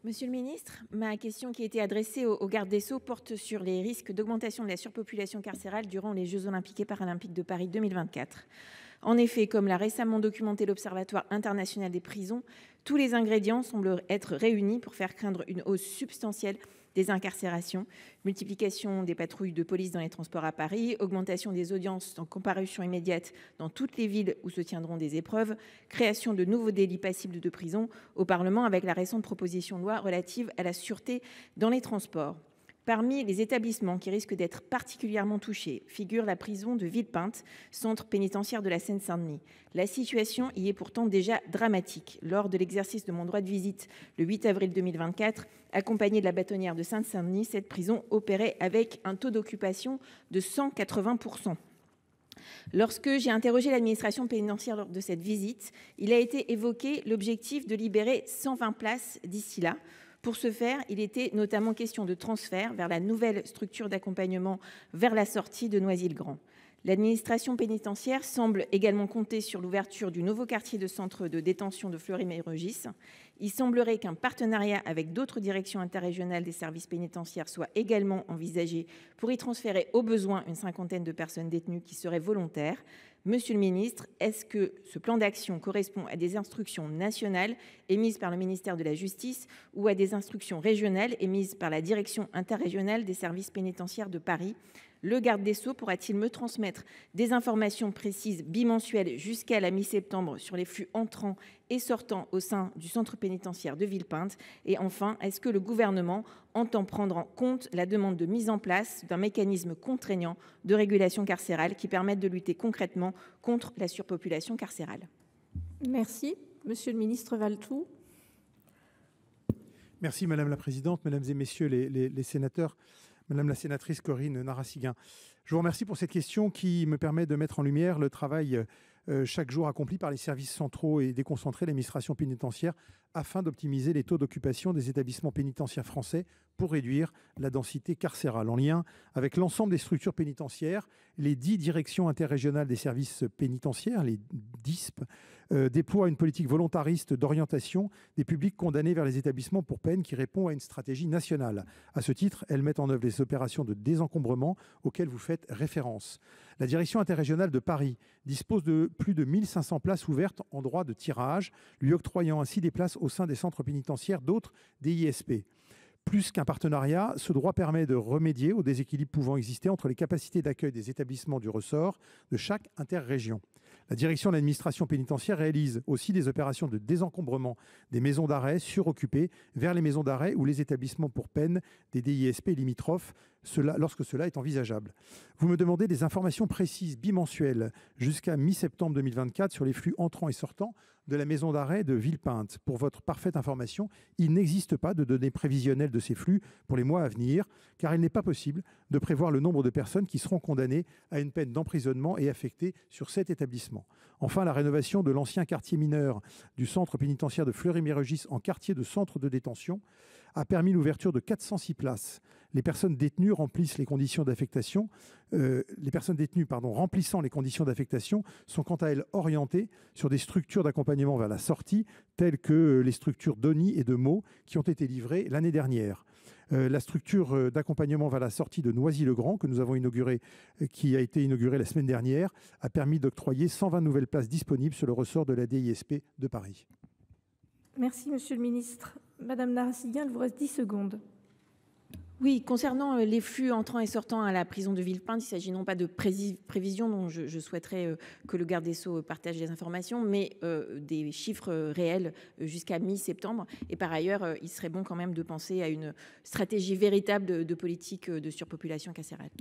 Monsieur le ministre, ma question qui a été adressée au garde des Sceaux porte sur les risques d'augmentation de la surpopulation carcérale durant les jeux Olympiques et Paralympiques de Paris 2024. En effet, comme l'a récemment documenté l'Observatoire international des prisons, tous les ingrédients semblent être réunis pour faire craindre une hausse substantielle des incarcérations: multiplication des patrouilles de police dans les transports à Paris, augmentation des audiences en comparution immédiate dans toutes les villes où se tiendront des épreuves, création de nouveaux délits passibles de prison au Parlement avec la récente proposition de loi relative à la sûreté dans les transports. Parmi les établissements qui risquent d'être particulièrement touchés figure la prison de Villepinte, centre pénitentiaire de la Seine-Saint-Denis. La situation y est pourtant déjà dramatique. Lors de l'exercice de mon droit de visite le 8 avril 2024, accompagnée de la bâtonnière de Seine-Saint-Denis, cette prison opérait avec un taux d'occupation de 180%. Lorsque j'ai interrogé l'administration pénitentiaire lors de cette visite, il a été évoqué l'objectif de libérer 120 places d'ici là. Pour ce faire, il était notamment question de transfert vers la nouvelle structure d'accompagnement vers la sortie de Noisy-le-Grand. L'administration pénitentiaire semble également compter sur l'ouverture du nouveau quartier de centre de détention de Fleury-Mérogis. Il semblerait qu'un partenariat avec d'autres directions interrégionales des services pénitentiaires soit également envisagé pour y transférer au besoin une cinquantaine de personnes détenues qui seraient volontaires. Monsieur le ministre, est-ce que ce plan d'action correspond à des instructions nationales émises par le ministère de la Justice ou à des instructions régionales émises par la direction interrégionale des services pénitentiaires de Paris ? Le garde des Sceaux pourra-t-il me transmettre des informations précises bimensuelles jusqu'à la mi-septembre sur les flux entrants et sortants au sein du centre pénitentiaire de Villepinte ? Et enfin, est-ce que le gouvernement entend prendre en compte la demande de mise en place d'un mécanisme contraignant de régulation carcérale qui permette de lutter concrètement contre la surpopulation carcérale ? Merci. Monsieur le ministre Valletoux. Merci Madame la Présidente, Mesdames et Messieurs les sénateurs. Madame la sénatrice Corinne Narassiguin, je vous remercie pour cette question qui me permet de mettre en lumière le travail chaque jour accompli par les services centraux et déconcentrés de l'administration pénitentiaire afin d'optimiser les taux d'occupation des établissements pénitentiaires français pour réduire la densité carcérale. En lien avec l'ensemble des structures pénitentiaires, les 10 directions interrégionales des services pénitentiaires, les DISP, déploient une politique volontariste d'orientation des publics condamnés vers les établissements pour peine qui répond à une stratégie nationale. À ce titre, elles mettent en œuvre les opérations de désencombrement auxquelles vous faites référence. La direction interrégionale de Paris dispose de plus de 1500 places ouvertes en droit de tirage, lui octroyant ainsi des places au sein des centres pénitentiaires d'autres DISP. Plus qu'un partenariat, ce droit permet de remédier aux déséquilibres pouvant exister entre les capacités d'accueil des établissements du ressort de chaque interrégion. La direction de l'administration pénitentiaire réalise aussi des opérations de désencombrement des maisons d'arrêt suroccupées vers les maisons d'arrêt ou les établissements pour peine des DISP limitrophes, lorsque cela est envisageable. Vous me demandez des informations précises bimensuelles jusqu'à mi-septembre 2024 sur les flux entrants et sortants de la maison d'arrêt de Villepinte. Pour votre parfaite information, il n'existe pas de données prévisionnelles de ces flux pour les mois à venir, car il n'est pas possible de prévoir le nombre de personnes qui seront condamnées à une peine d'emprisonnement et affectées sur cet établissement. Enfin, la rénovation de l'ancien quartier mineur du centre pénitentiaire de Fleury-Mérogis en quartier de centre de détention a permis l'ouverture de 406 places. Les personnes détenues remplissant les conditions d'affectation sont quant à elles orientées sur des structures d'accompagnement vers la sortie, telles que les structures d'ONI et de Meaux qui ont été livrées l'année dernière. La structure d'accompagnement vers la sortie de Noisy-le-Grand, que nous avons inaugurée, qui a été inaugurée la semaine dernière, a permis d'octroyer 120 nouvelles places disponibles sur le ressort de la DISP de Paris. Merci, Monsieur le ministre. Madame Narassiguin, il vous reste 10 secondes. Oui, concernant les flux entrants et sortants à la prison de Villepinte, il s'agit non pas de prévisions dont je souhaiterais que le garde des Sceaux partage des informations, mais des chiffres réels jusqu'à mi-septembre. Et par ailleurs, il serait bon quand même de penser à une stratégie véritable de politique de surpopulation carcérale.